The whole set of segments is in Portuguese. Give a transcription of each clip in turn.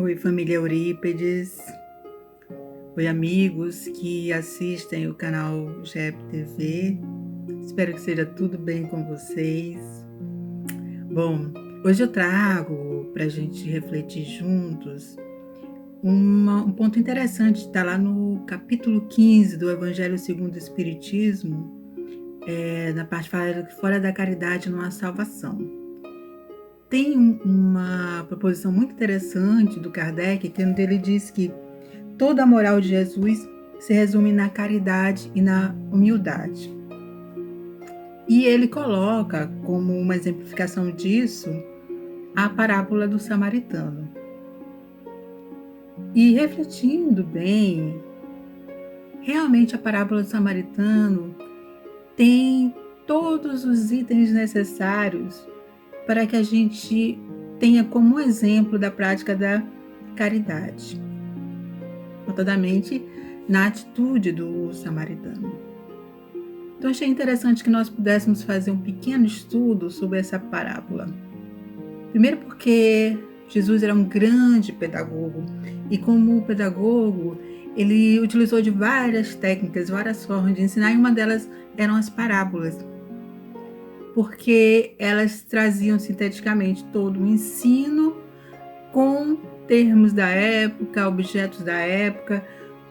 Oi, família Eurípedes. Oi, amigos que assistem o canal GEP TV. Espero que seja tudo bem com vocês. Bom, hoje eu trago para a gente refletir juntos um ponto interessante. Está lá no capítulo 15 do Evangelho segundo o Espiritismo, na parte fala que fora da caridade não há salvação. Tem uma proposição muito interessante do Kardec, que ele diz que toda a moral de Jesus se resume na caridade e na humildade. E ele coloca como uma exemplificação disso a parábola do samaritano. E refletindo bem, realmente a parábola do samaritano tem todos os itens necessários para que a gente tenha como exemplo da prática da caridade, notadamente na atitude do samaritano. Então achei interessante que nós pudéssemos fazer um pequeno estudo sobre essa parábola. Primeiro porque Jesus era um grande pedagogo e como pedagogo ele utilizou de várias técnicas, várias formas de ensinar, e uma delas eram as parábolas, porque elas traziam sinteticamente todo o ensino com termos da época, objetos da época,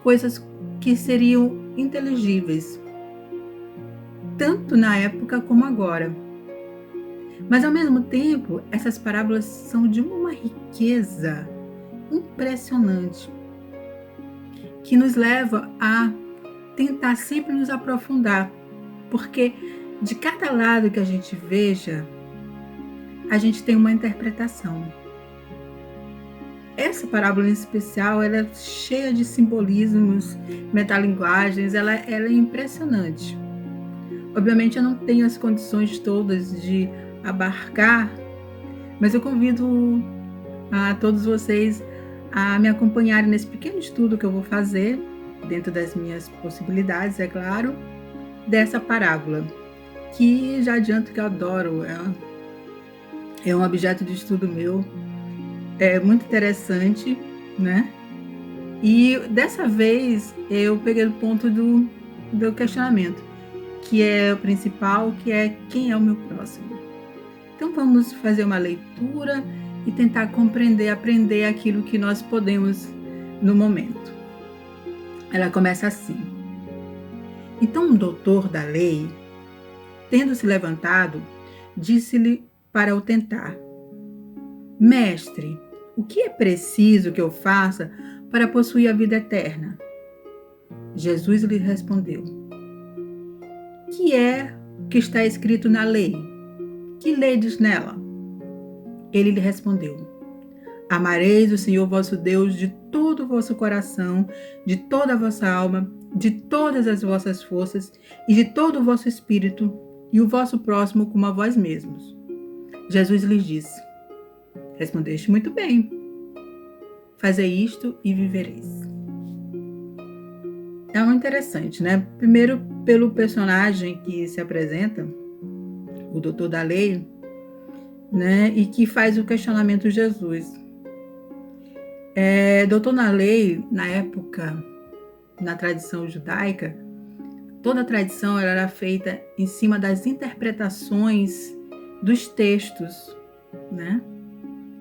coisas que seriam inteligíveis, tanto na época como agora. Mas, ao mesmo tempo, essas parábolas são de uma riqueza impressionante, que nos leva a tentar sempre nos aprofundar, porque de cada lado que a gente veja, a gente tem uma interpretação. Essa parábola em especial, ela é cheia de simbolismos, metalinguagens, ela é impressionante. Obviamente eu não tenho as condições todas de abarcar, mas eu convido a todos vocês a me acompanharem nesse pequeno estudo que eu vou fazer, dentro das minhas possibilidades, é claro, dessa parábola, que já adianto que eu adoro, é um objeto de estudo meu, é muito interessante, né? E dessa vez eu peguei o ponto do questionamento, que é o principal, que é quem é o meu próximo. Então vamos fazer uma leitura e tentar compreender, aprender aquilo que nós podemos no momento. Ela começa assim. Então um doutor da lei, tendo se levantado, disse-lhe para o tentar: Mestre, o que é preciso que eu faça para possuir a vida eterna? Jesus lhe respondeu: Que é o que está escrito na lei? Que ledes nela? Ele lhe respondeu: Amareis o Senhor vosso Deus de todo o vosso coração, de toda a vossa alma, de todas as vossas forças e de todo o vosso espírito, e o vosso próximo como a vós mesmos. Jesus lhes disse: Respondeste muito bem. Fazei isto e vivereis. É muito interessante, né? Primeiro, pelo personagem que se apresenta, o doutor da lei, né? E que faz o questionamento Jesus. Doutor da lei, na época, na tradição judaica, toda a tradição era feita em cima das interpretações dos textos, né?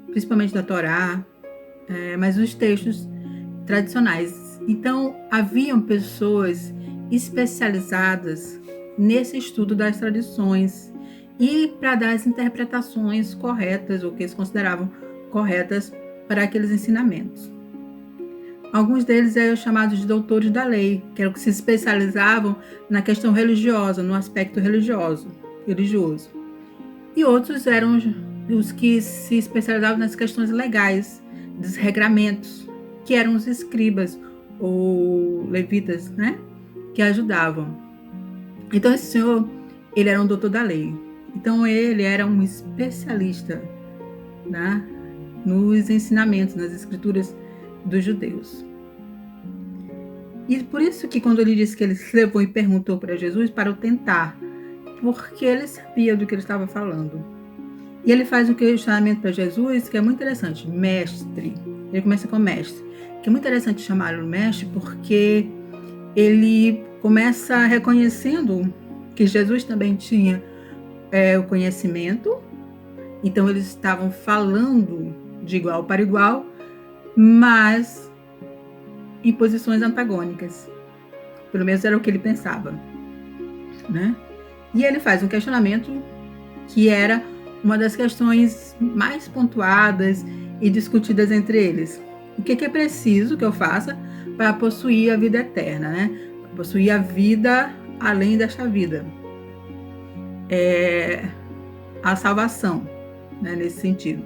Principalmente da Torá, mas os textos tradicionais. Então, haviam pessoas especializadas nesse estudo das tradições e para dar as interpretações corretas, ou que eles consideravam corretas para aqueles ensinamentos. Alguns deles eram chamados de doutores da lei, que eram que se especializavam na questão religiosa, no aspecto religioso. E outros eram os que se especializavam nas questões legais, dos regramentos, que eram os escribas ou levitas, né? Que ajudavam. Então esse senhor, ele era um doutor da lei. Então ele era um especialista, né? Nos ensinamentos, nas escrituras dos judeus. E por isso que quando ele disse que ele se levou e perguntou para Jesus para o tentar, porque ele sabia do que ele estava falando. E ele faz um questionamento para Jesus que é muito interessante. Mestre, Ele começa com o mestre. Que é muito interessante chamá-lo mestre, porque ele começa reconhecendo que Jesus também tinha o conhecimento, então eles estavam falando de igual para igual, mas em posições antagônicas. Pelo menos era o que ele pensava, né? E ele faz um questionamento que era uma das questões mais pontuadas e discutidas entre eles. O que é preciso que eu faça para possuir a vida eterna, né? Para possuir a vida além desta vida. A salvação, né? Nesse sentido.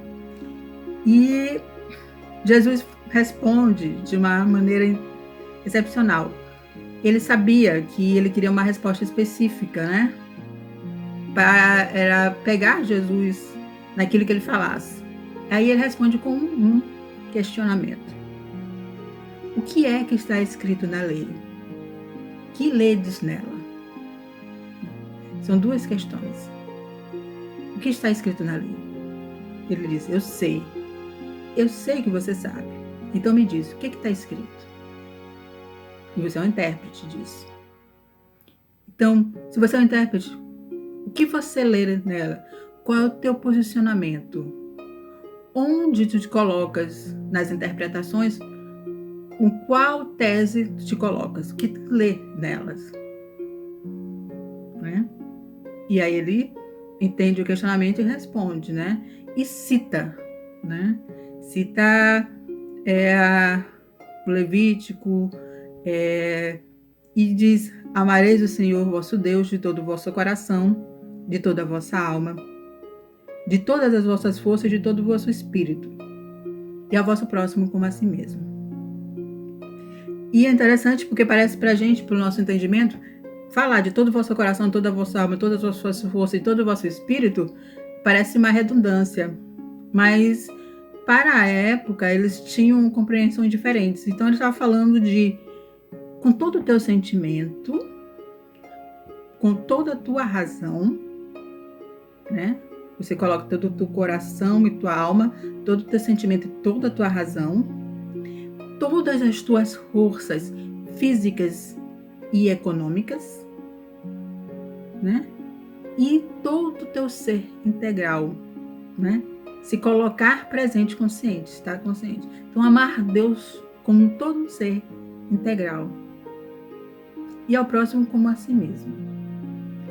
E Jesus responde de uma maneira excepcional. Ele sabia que ele queria uma resposta específica, né? Era pegar Jesus naquilo que ele falasse. Aí ele responde com um questionamento. O que é que está escrito na lei? Que ledes nela? São duas questões. O que está escrito na lei? Ele diz, eu sei. Eu sei que você sabe. Então me diz, o que está escrito? E você é um intérprete disso. Então, se você é um intérprete, o que você lê nela? Qual é o teu posicionamento? Onde tu te colocas nas interpretações? Com qual tese tu te colocas? O que tu lê nelas? Né? E aí ele entende o questionamento e responde, né? E cita, né? Cita o Levítico e diz: amareis o Senhor vosso Deus de todo o vosso coração, de toda a vossa alma, de todas as vossas forças e de todo o vosso espírito, e ao vosso próximo como a si mesmo. E é interessante porque parece pra gente, pelo nosso entendimento, falar de todo o vosso coração, toda a vossa alma, todas as vossas forças e todo o vosso espírito parece uma redundância, mas para a época eles tinham compreensões diferentes. Então ele estava falando de com todo o teu sentimento, com toda a tua razão, né? Você coloca todo o teu coração e tua alma, todo o teu sentimento e toda a tua razão, todas as tuas forças físicas e econômicas, né? E todo o teu ser integral, né? Se colocar presente, consciente, estar consciente. Então, amar Deus como todo um ser integral. E ao próximo como a si mesmo.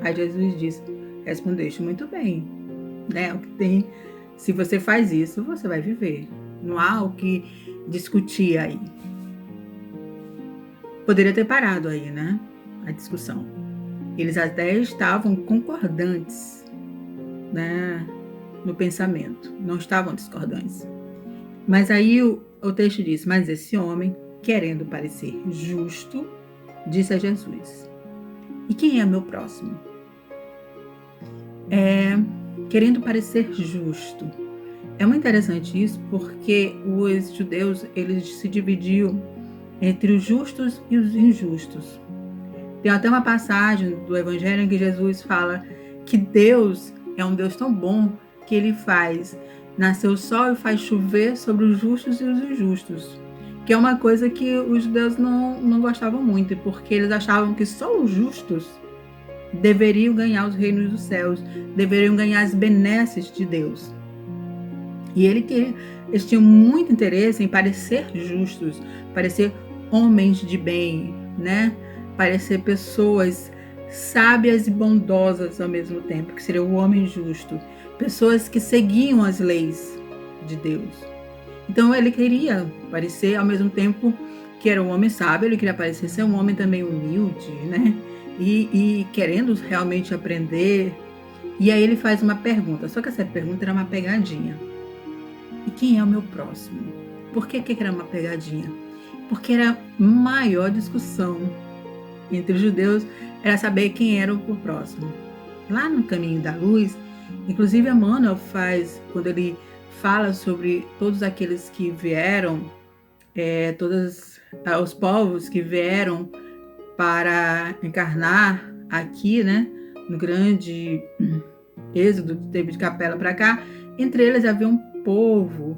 Aí Jesus diz, respondeste muito bem, né? O que tem, se você faz isso, você vai viver. Não há o que discutir aí. Poderia ter parado aí, né? A discussão. Eles até estavam concordantes, né? No pensamento. Não estavam discordantes. Mas aí o texto diz, mas esse homem, querendo parecer justo, disse a Jesus, e quem é meu próximo? Querendo parecer justo. É muito interessante isso, porque os judeus, eles se dividiam entre os justos e os injustos. Tem até uma passagem do Evangelho em que Jesus fala que Deus é um Deus tão bom que ele faz nascer o sol e faz chover sobre os justos e os injustos. Que é uma coisa que os judeus não gostavam muito, porque eles achavam que só os justos deveriam ganhar os reinos dos céus, deveriam ganhar as benesses de Deus. E eles tinham muito interesse em parecer justos, parecer homens de bem, né? Parecer pessoas sábias e bondosas ao mesmo tempo, que seria o homem justo. Pessoas que seguiam as leis de Deus. Então ele queria parecer ao mesmo tempo que era um homem sábio, ele queria parecer ser um homem também humilde, né? E querendo realmente aprender. E aí ele faz uma pergunta, só que essa pergunta era uma pegadinha. E quem é o meu próximo? Por que era uma pegadinha? Porque era maior discussão entre os judeus, era saber quem era o próximo. Lá no Caminho da Luz, inclusive Emmanuel faz, quando ele fala sobre todos aqueles que vieram, todos os povos que vieram para encarnar aqui, né, no grande êxodo que teve de Capela para cá, entre eles havia um povo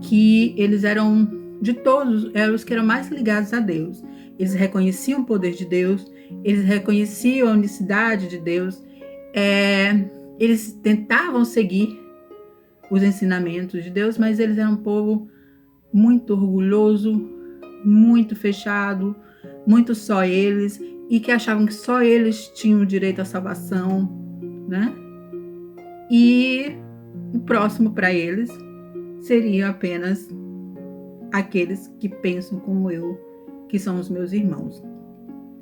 que eles eram, de todos, eram os que eram mais ligados a Deus. Eles reconheciam o poder de Deus, eles reconheciam a unicidade de Deus, eles tentavam seguir os ensinamentos de Deus, mas eles eram um povo muito orgulhoso, muito fechado, muito só eles, e que achavam que só eles tinham direito à salvação, né? E o próximo para eles seria apenas aqueles que pensam como eu, que são os meus irmãos,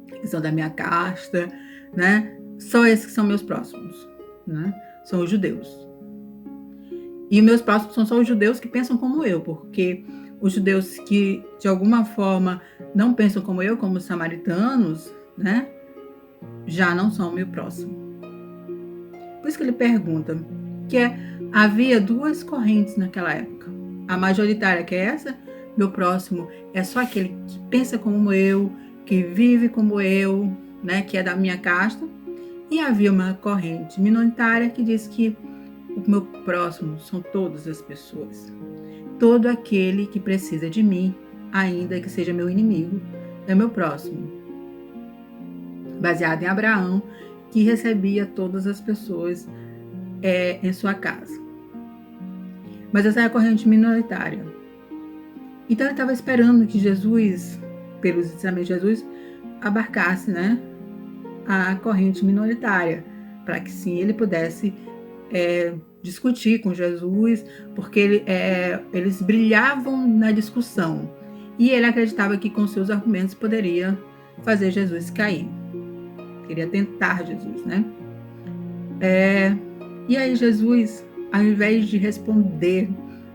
que são da minha casta, né? Só esses que são meus próximos, né? São os judeus. E meus próximos são só os judeus que pensam como eu, porque os judeus que, de alguma forma, não pensam como eu, como os samaritanos, né? Já não são meu próximo. Por isso que ele pergunta que havia duas correntes naquela época. A majoritária, que é essa, meu próximo é só aquele que pensa como eu, que vive como eu, né? Que é da minha casta. E havia uma corrente minoritária que diz que o meu próximo são todas as pessoas. Todo aquele que precisa de mim, ainda que seja meu inimigo, é meu próximo. Baseado em Abraão, que recebia todas as pessoas em sua casa. Mas essa é a corrente minoritária. Então ele estava esperando que Jesus, pelos ensinamentos de Jesus, abarcasse, né, a corrente minoritária, para que sim ele pudesse discutir com Jesus, porque eles brilhavam na discussão. E ele acreditava que com seus argumentos poderia fazer Jesus cair. Queria tentar Jesus, né? E aí Jesus, ao invés de responder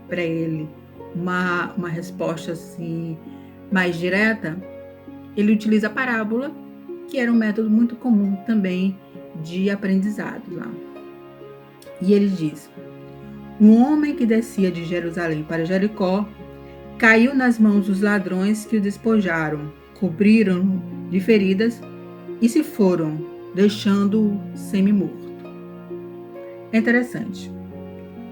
para ele uma resposta assim mais direta, ele utiliza a parábola, que era um método muito comum também de aprendizado lá. E ele diz: um homem que descia de Jerusalém para Jericó caiu nas mãos dos ladrões, que o despojaram, cobriram-no de feridas e se foram, deixando-o semi-morto. É interessante.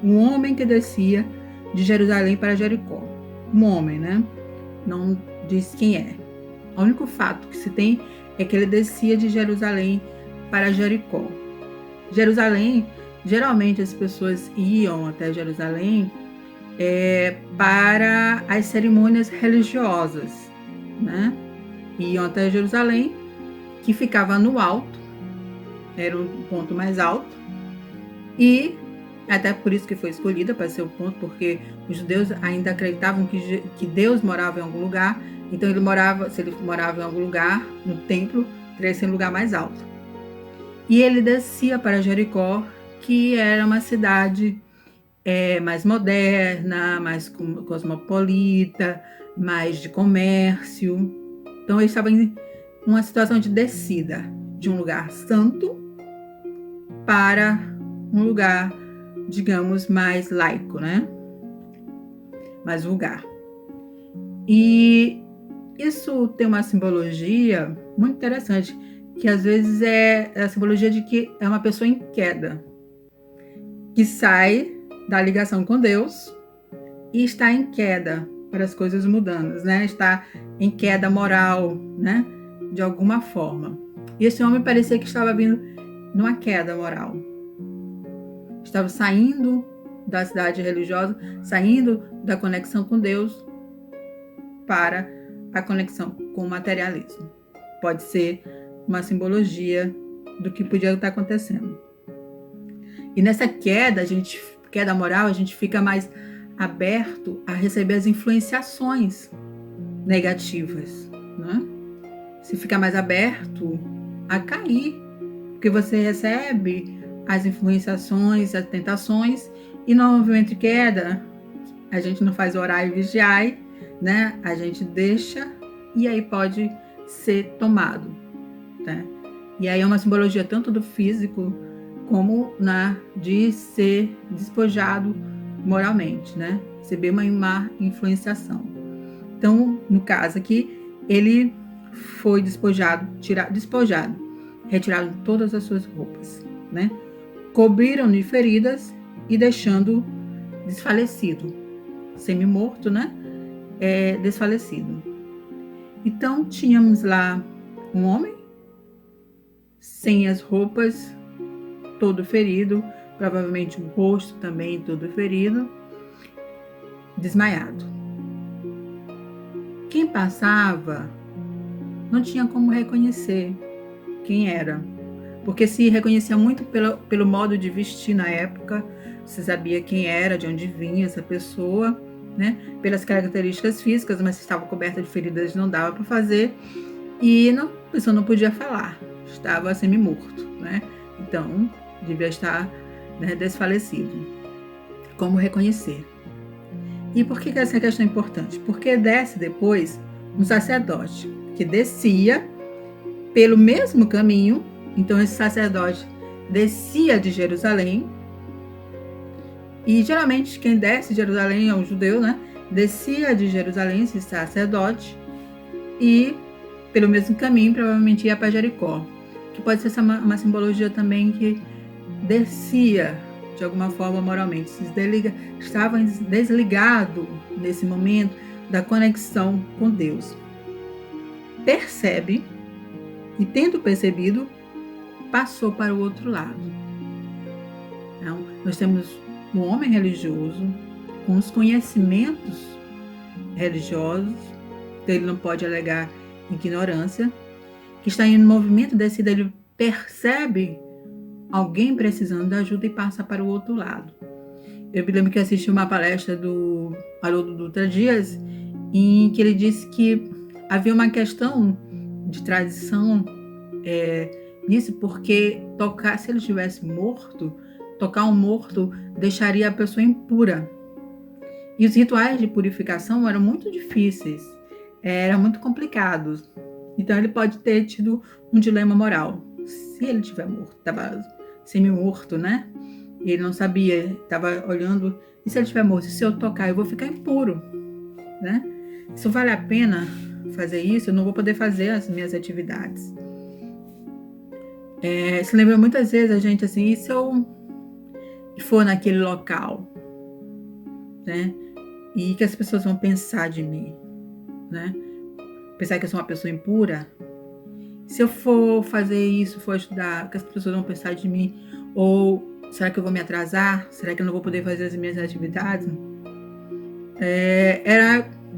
Um homem que descia de Jerusalém para Jericó. Um homem, né? Não diz quem é. O único fato que se tem é que ele descia de Jerusalém para Jericó. Jerusalém, geralmente as pessoas iam até Jerusalém para as cerimônias religiosas, né? Iam até Jerusalém, que ficava no alto, era o ponto mais alto, e até por isso que foi escolhida para ser o ponto, porque os judeus ainda acreditavam que Deus morava em algum lugar, então se ele morava em algum lugar, no templo, teria que ser um lugar mais alto. E ele descia para Jericó, que era uma cidade mais moderna, mais cosmopolita, mais de comércio. Então ele estava em uma situação de descida de um lugar santo para um lugar, digamos, mais laico, né? Mais vulgar. E isso tem uma simbologia muito interessante, que às vezes é a simbologia de que é uma pessoa em queda, que sai da ligação com Deus e está em queda para as coisas mudando, né? Está em queda moral, né? De alguma forma. E esse homem parecia que estava vindo numa queda moral. Estava saindo da cidade religiosa, saindo da conexão com Deus para a conexão com o materialismo. Pode ser uma simbologia do que podia estar acontecendo. E nessa queda moral, a gente fica mais aberto a receber as influenciações negativas, né? Você fica mais aberto a cair, porque você recebe as influenciações, as tentações, e no movimento de queda, a gente não faz orar e vigiar, né? A gente deixa e aí pode ser tomado, né? E aí é uma simbologia tanto do físico como de ser despojado moralmente, né? Receber uma má influenciação. Então, no caso aqui, ele foi despojado, retirado todas as suas roupas, né? Cobriram-no de feridas e deixando desfalecido. semi-morto, né? Desfalecido. Então tínhamos lá um homem sem as roupas, todo ferido, provavelmente o rosto também todo ferido, desmaiado. Quem passava não tinha como reconhecer quem era, porque se reconhecia muito pelo modo de vestir na época. Você sabia quem era, de onde vinha essa pessoa, né? Pelas características físicas, mas se estava coberta de feridas não dava para fazer, e a pessoa não podia falar, estava semi-morto, né? Então devia estar, né, desfalecido. Como reconhecer? E por que essa questão é importante? Porque desce depois um sacerdote que descia pelo mesmo caminho. Então esse sacerdote descia de Jerusalém, e geralmente quem desce de Jerusalém é um judeu, né? Descia de Jerusalém esse sacerdote e pelo mesmo caminho provavelmente ia para Jericó, que pode ser uma simbologia também que descia de alguma forma moralmente, estava desligado nesse momento da conexão com Deus. Percebe, e tendo percebido, passou para o outro lado. Então, nós temos um homem religioso com os conhecimentos religiosos, então ele não pode alegar ignorância, que está em um movimento descida, ele percebe alguém precisando de ajuda e passa para o outro lado. Eu me lembro que assisti uma palestra do Haroldo Dutra Dias, em que ele disse que havia uma questão de tradição nisso, porque se ele estivesse morto, tocar um morto deixaria a pessoa impura. E os rituais de purificação eram muito difíceis, eram muito complicados. Então ele pode ter tido um dilema moral. Se ele estiver morto, estava semi-morto, né? E ele não sabia, estava olhando, e se ele estiver morto, se eu tocar, eu vou ficar impuro, né? Se vale a pena fazer isso, eu não vou poder fazer as minhas atividades. Se lembra muitas vezes a gente assim, e se eu for naquele local, né? E que as pessoas vão pensar de mim, né? Pensar que eu sou uma pessoa impura. Se eu for fazer isso, for ajudar, o que as pessoas vão pensar de mim? Ou será que eu vou me atrasar? Será que eu não vou poder fazer as minhas atividades?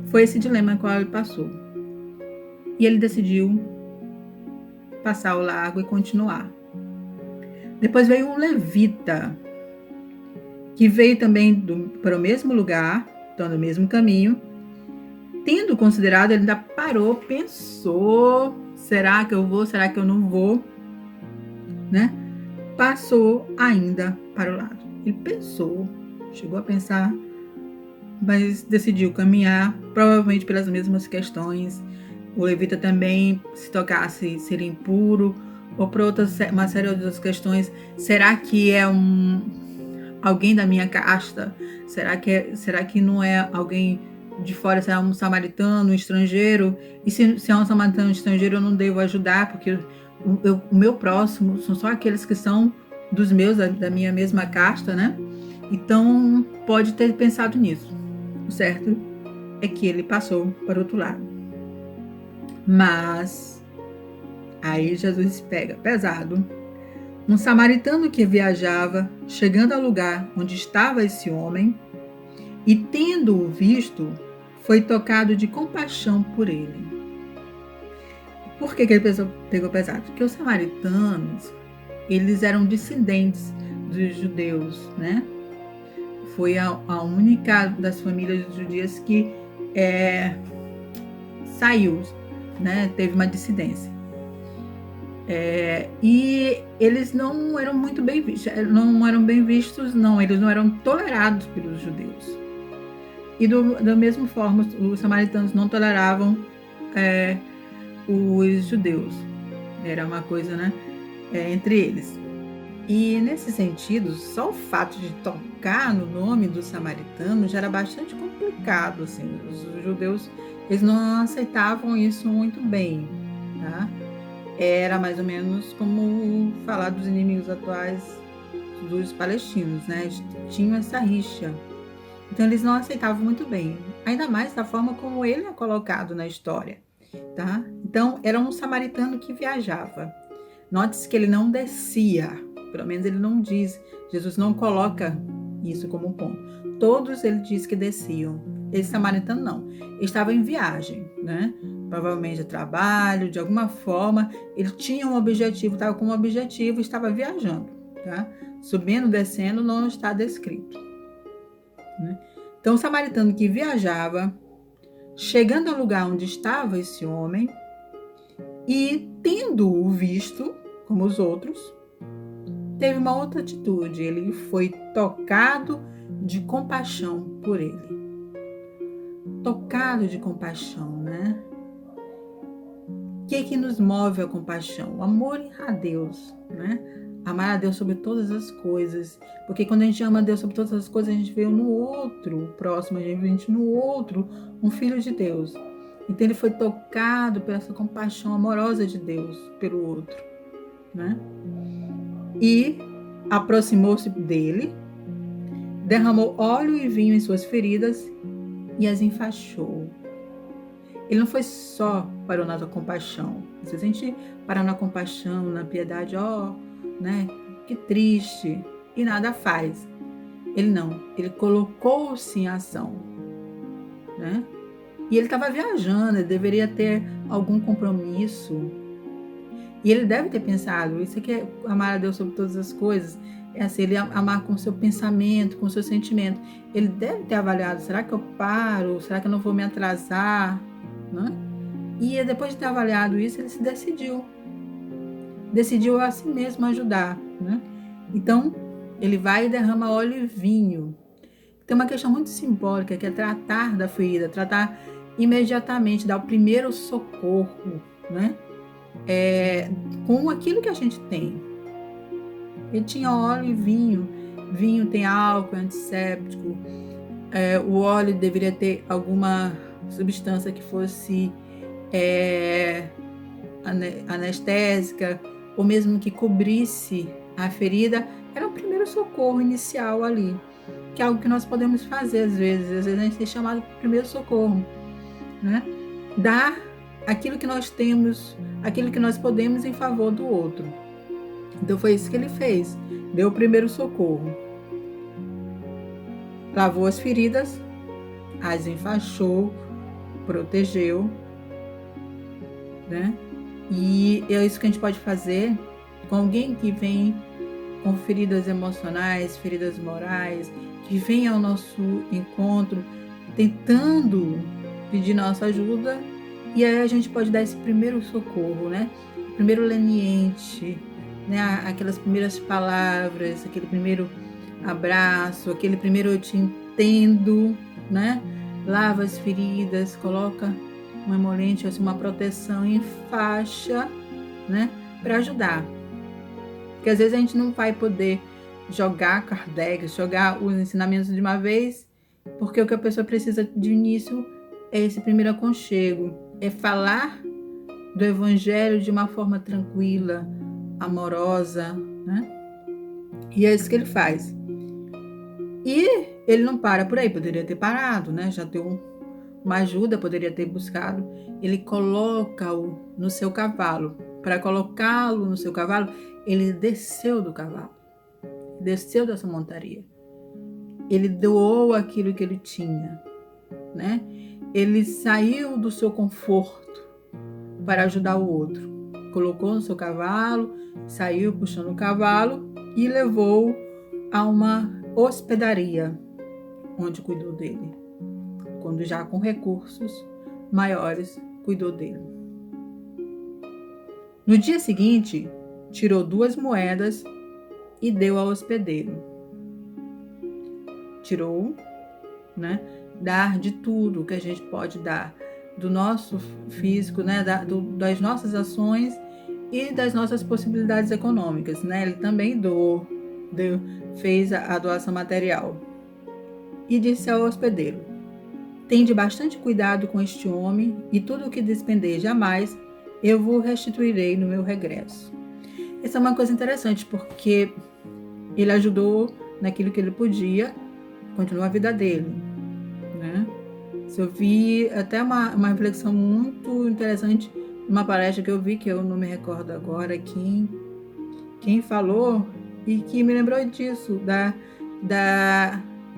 Foi esse dilema no qual ele passou. E ele decidiu passar o lago e continuar. Depois veio um levita, que veio também para o mesmo lugar, então no mesmo caminho. Tendo considerado, ele ainda parou, pensou, será que eu vou, será que eu não vou, né? Passou ainda para o lado. Ele pensou, chegou a pensar, mas decidiu caminhar, provavelmente pelas mesmas questões. O levita também, se tocasse, seria impuro, ou por uma série de outras questões. Será que é alguém da minha casta? Será que não é alguém de fora? Será um samaritano, um estrangeiro? E se é um samaritano, estrangeiro, eu não devo ajudar, porque o meu próximo são só aqueles que são dos meus, da minha mesma casta, né? Então, pode ter pensado nisso. O certo é que ele passou para o outro lado. Mas, aí Jesus pega pesado. Um samaritano que viajava, chegando ao lugar onde estava esse homem, e tendo-o visto, foi tocado de compaixão por ele. Por que ele pegou pesado? Porque os samaritanos, eles eram descendentes dos judeus, né? Foi a única das famílias judias que saiu, né? Teve uma dissidência. E eles não eram muito bem vistos, eles não eram tolerados pelos judeus. E da mesma forma, os samaritanos não toleravam os judeus. Era uma coisa, né, entre eles. E nesse sentido, só o fato de tocar no nome do samaritano já era bastante complicado, assim. Os judeus, eles não aceitavam isso muito bem, tá? Era mais ou menos como falar dos inimigos atuais dos palestinos, né? Eles tinham essa rixa. Então eles não aceitavam muito bem, ainda mais da forma como ele é colocado na história, tá? Então era um samaritano que viajava. Note-se que ele não descia, pelo menos ele não diz, Jesus não coloca isso como um ponto. Todos ele diz que desciam. Esse samaritano não, ele estava em viagem, né? Provavelmente de trabalho, de alguma forma, ele tinha um objetivo, estava com um objetivo, estava viajando, tá? Subindo, descendo, não está descrito, né? Então, o samaritano que viajava, chegando ao lugar onde estava esse homem, e tendo-o visto, como os outros, teve uma outra atitude. Ele foi tocado de compaixão por ele. Tocado de compaixão, né? O que nos move a compaixão? O amor a Deus, né? Amar a Deus sobre todas as coisas. Porque quando a gente ama a Deus sobre todas as coisas, a gente vê no outro, o próximo, a gente vê no outro, um filho de Deus. Então ele foi tocado por essa compaixão amorosa de Deus pelo outro, né? E aproximou-se dele, derramou óleo e vinho em suas feridas e as enfaixou. Ele não foi só parou na compaixão. Às vezes a gente para na compaixão, na piedade, né? Que triste, e nada faz. Ele não, ele colocou-se em ação, né? E ele estava viajando, ele deveria ter algum compromisso. E ele deve ter pensado, isso aqui é amar a Deus sobre todas as coisas, é assim, ele amar com o seu pensamento, com o seu sentimento. Ele deve ter avaliado, será que eu paro? Será que eu não vou me atrasar? Né? E depois de ter avaliado isso, ele se decidiu a si mesmo ajudar, né? Então, ele vai e derrama óleo e vinho. Tem uma questão muito simbólica, que é tratar da ferida, tratar imediatamente, dar o primeiro socorro, né? Com aquilo que a gente tem. Ele tinha óleo e vinho. Vinho tem álcool, é antisséptico. O óleo deveria ter alguma substância que fosse anestésica, ou mesmo que cobrisse a ferida. Era o primeiro socorro inicial ali, que é algo que nós podemos fazer às vezes a gente é chamado de primeiro socorro, né? Dar aquilo que nós temos, aquilo que nós podemos em favor do outro. Então foi isso que ele fez, deu o primeiro socorro, lavou as feridas, as enfaixou, protegeu, né? E é isso que a gente pode fazer com alguém que vem com feridas emocionais, feridas morais, que vem ao nosso encontro tentando pedir nossa ajuda, e aí a gente pode dar esse primeiro socorro, né? Primeiro leniente, né? Aquelas primeiras palavras, aquele primeiro abraço, aquele primeiro eu te entendo, né? Lava as feridas, coloca um emolente, assim, uma proteção em faixa, né? Para ajudar. Porque às vezes a gente não vai poder jogar Kardec, jogar os ensinamentos de uma vez, porque o que a pessoa precisa de início é esse primeiro aconchego, é falar do Evangelho de uma forma tranquila, amorosa, né? E é isso que ele faz. E ele não para por aí, poderia ter parado, né? Já deu uma ajuda, poderia ter buscado. Ele coloca-o no seu cavalo. Para colocá-lo no seu cavalo, ele desceu do cavalo, desceu dessa montaria. Ele doou aquilo que ele tinha, né? Ele saiu do seu conforto para ajudar o outro. Colocou no seu cavalo, saiu puxando o cavalo e levou a uma hospedaria, onde cuidou dele. Quando já com recursos maiores, cuidou dele. No dia seguinte, tirou 2 moedas e deu ao hospedeiro. Tirou, né? Dar de tudo que a gente pode dar, do nosso físico, né? Das nossas ações e das nossas possibilidades econômicas, né? Ele também fez a doação material. E disse ao hospedeiro: tende bastante cuidado com este homem, e tudo o que despender jamais, eu vos restituirei no meu regresso. Essa é uma coisa interessante, porque ele ajudou naquilo que ele podia, continua a vida dele, né? Se eu vi até uma reflexão muito interessante, uma palestra que eu vi, que eu não me recordo agora quem falou, e que me lembrou disso,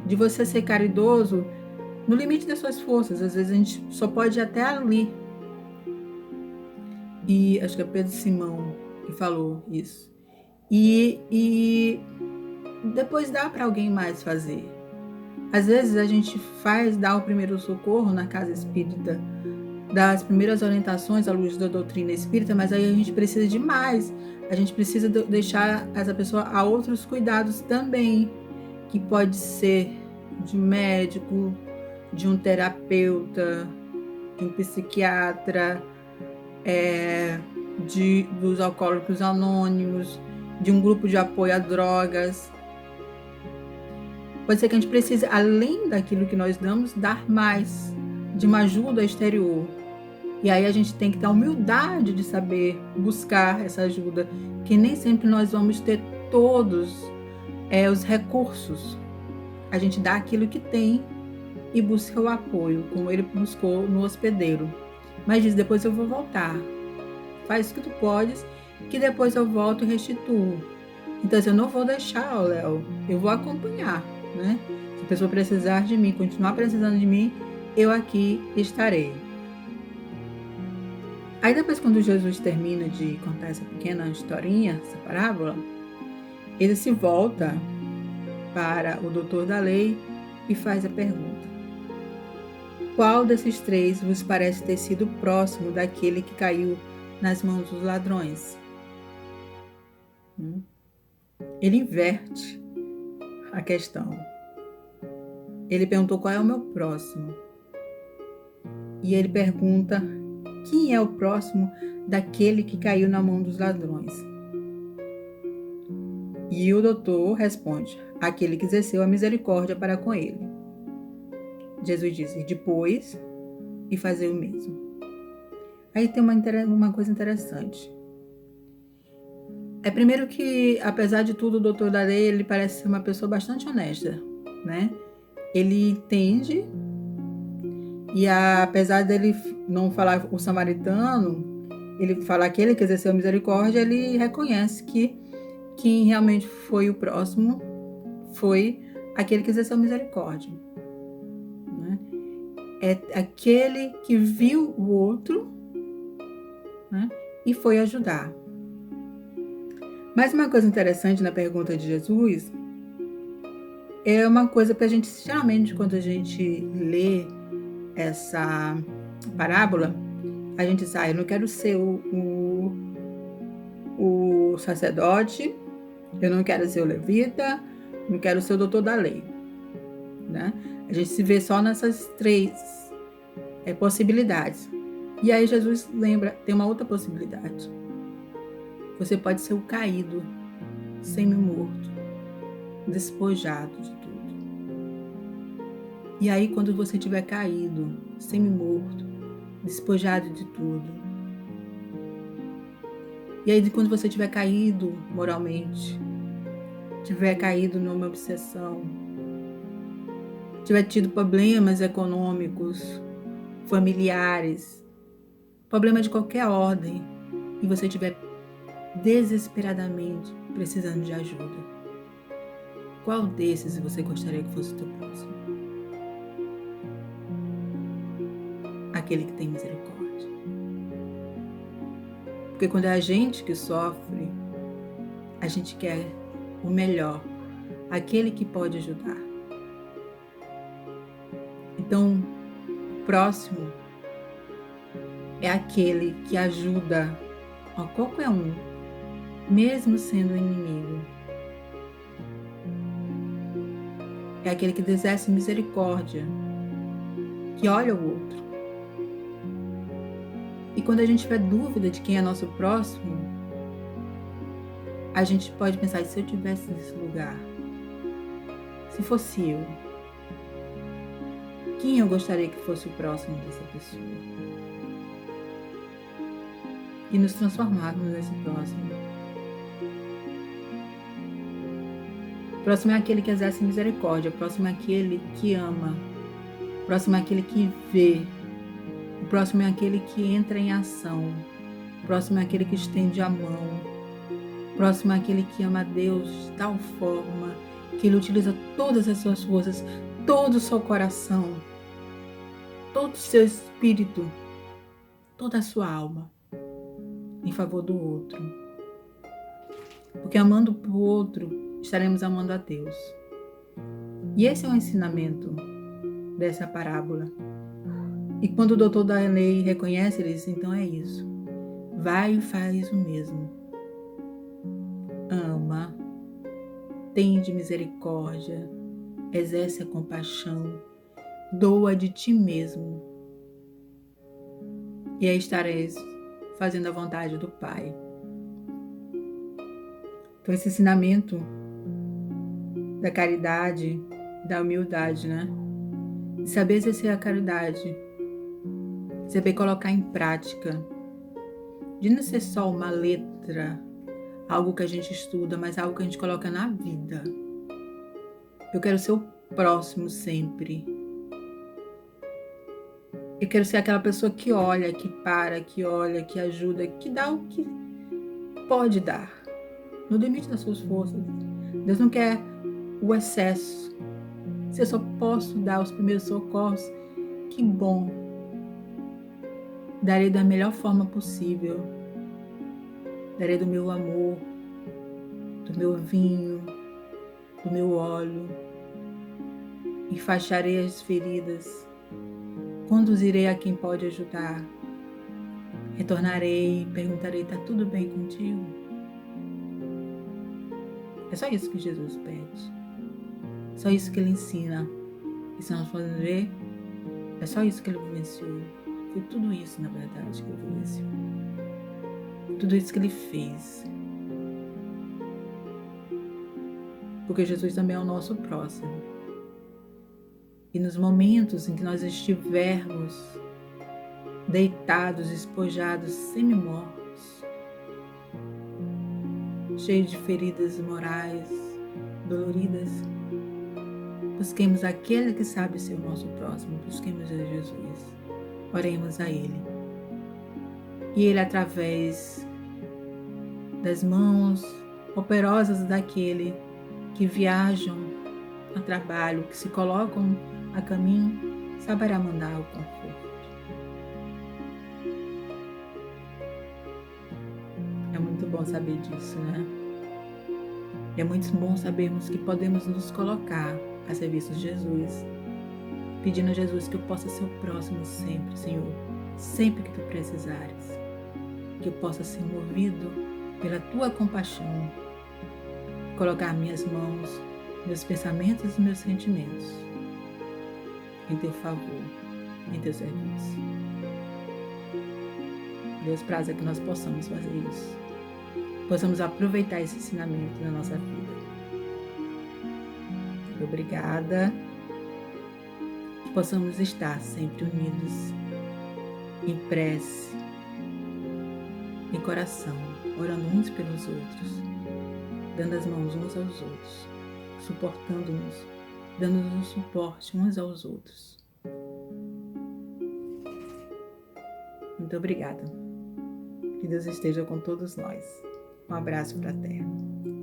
de você ser caridoso no limite das suas forças. Às vezes a gente só pode ir até ali. E acho que é Pedro Simão que falou isso. E depois dá para alguém mais fazer. Às vezes a gente dá o primeiro socorro na casa espírita, dá as primeiras orientações à luz da doutrina espírita, mas aí a gente precisa de mais. A gente precisa deixar essa pessoa a outros cuidados também, que pode ser de médico, de um terapeuta, de um psiquiatra, dos alcoólicos anônimos, de um grupo de apoio a drogas. Pode ser que a gente precise, além daquilo que nós damos, dar mais, de uma ajuda exterior. E aí a gente tem que ter a humildade de saber buscar essa ajuda, que nem sempre nós vamos ter todos os recursos. A gente dá aquilo que tem e busca o apoio, como ele buscou no hospedeiro. Mas diz, depois eu vou voltar. Faz o que tu podes, que depois eu volto e restituo. Então, eu não vou deixar, Léo, eu vou acompanhar, né? Se a pessoa precisar de mim, continuar precisando de mim, eu aqui estarei. Aí depois, quando Jesus termina de contar essa pequena historinha, essa parábola, ele se volta para o doutor da lei e faz a pergunta: qual desses três vos parece ter sido próximo daquele que caiu nas mãos dos ladrões? Ele inverte a questão. Ele perguntou qual é o meu próximo. E ele pergunta quem é o próximo daquele que caiu na mão dos ladrões. E o doutor responde: aquele que exerceu a misericórdia para com ele. Jesus diz: e depois, e fazer o mesmo. Aí tem uma coisa interessante. Primeiro que, apesar de tudo, o doutor da lei, ele parece ser uma pessoa bastante honesta, né? Ele entende, e apesar dele não falar o samaritano, ele falar aquele que exerceu a misericórdia, ele reconhece que quem realmente foi o próximo foi aquele que exerceu a misericórdia, né? É aquele que viu o outro, né, e foi ajudar. Mas uma coisa interessante na pergunta de Jesus é uma coisa que a gente, geralmente, quando a gente lê essa parábola, a gente diz: eu não quero ser o sacerdote, eu não quero ser o levita, não quero ser o doutor da lei, né? A gente se vê só nessas três possibilidades. E aí Jesus lembra, tem uma outra possibilidade. Você pode ser o caído, semi-morto, despojado de tudo. E aí, quando você estiver caído, semi-morto, despojado de tudo, e aí quando você estiver caído moralmente, tiver caído numa obsessão, tiver tido problemas econômicos, familiares, problema de qualquer ordem, e você estiver desesperadamente precisando de ajuda, qual desses você gostaria que fosse o teu próximo? Aquele que tem misericórdia. Porque quando é a gente que sofre, a gente quer o melhor, aquele que pode ajudar. Então, o próximo é aquele que ajuda a qualquer um, mesmo sendo inimigo. É aquele que exerce misericórdia, que olha o outro. E quando a gente tiver dúvida de quem é nosso próximo, a gente pode pensar: e se eu estivesse nesse lugar? Se fosse eu, quem eu gostaria que fosse o próximo dessa pessoa? E nos transformarmos nesse próximo. O próximo é aquele que exerce misericórdia. O próximo é aquele que ama. O próximo é aquele que vê. O próximo é aquele que entra em ação. O próximo é aquele que estende a mão. O próximo é aquele que ama a Deus de tal forma que ele utiliza todas as suas forças, todo o seu coração, todo o seu espírito, toda a sua alma em favor do outro. Porque amando o outro, estaremos amando a Deus. E esse é o ensinamento dessa parábola. E quando o doutor da lei reconhece, ele diz, então é isso. Vai e faz o mesmo. Ama, tende misericórdia, exerce a compaixão, doa de ti mesmo. E aí estareis fazendo a vontade do Pai. Então esse ensinamento da caridade, da humildade, né? De saber exercer a caridade, saber colocar em prática, de não ser só uma letra, algo que a gente estuda, mas algo que a gente coloca na vida. Eu quero ser o próximo sempre. Eu quero ser aquela pessoa que olha, que para, que olha, que ajuda, que dá o que pode dar, no limite das suas forças. Deus não quer o excesso. Se eu só posso dar os primeiros socorros, que bom. Darei da melhor forma possível. Darei do meu amor, do meu vinho, do meu óleo. Enfaixarei as feridas. Conduzirei a quem pode ajudar. Retornarei, perguntarei, está tudo bem contigo? É só isso que Jesus pede. Só isso que ele ensina. E se nós formos ver, é só isso que ele vivenciou. Foi tudo isso, na verdade, que ele vivenciou. Tudo isso que ele fez. Porque Jesus também é o nosso próximo. E nos momentos em que nós estivermos deitados, espojados, semi-mortos, cheios de feridas morais, doloridas, busquemos aquele que sabe ser o nosso próximo, busquemos a Jesus, oremos a Ele. E Ele, através das mãos operosas daquele que viajam a trabalho, que se colocam a caminho, saberá mandar o conforto. É muito bom saber disso, né? É muito bom sabermos que podemos nos colocar a serviço de Jesus, pedindo a Jesus que eu possa ser o próximo sempre, Senhor, sempre que Tu precisares, que eu possa ser movido pela Tua compaixão, colocar minhas mãos, meus pensamentos e meus sentimentos em Teu favor, em Teu serviço. Deus praza que nós possamos fazer isso, possamos aproveitar esse ensinamento na nossa vida. Obrigada, que possamos estar sempre unidos em prece, em coração, orando uns pelos outros, dando as mãos uns aos outros, suportando-nos, dando-nos suporte uns aos outros. Muito obrigada. Que Deus esteja com todos nós. Um abraço fraterno.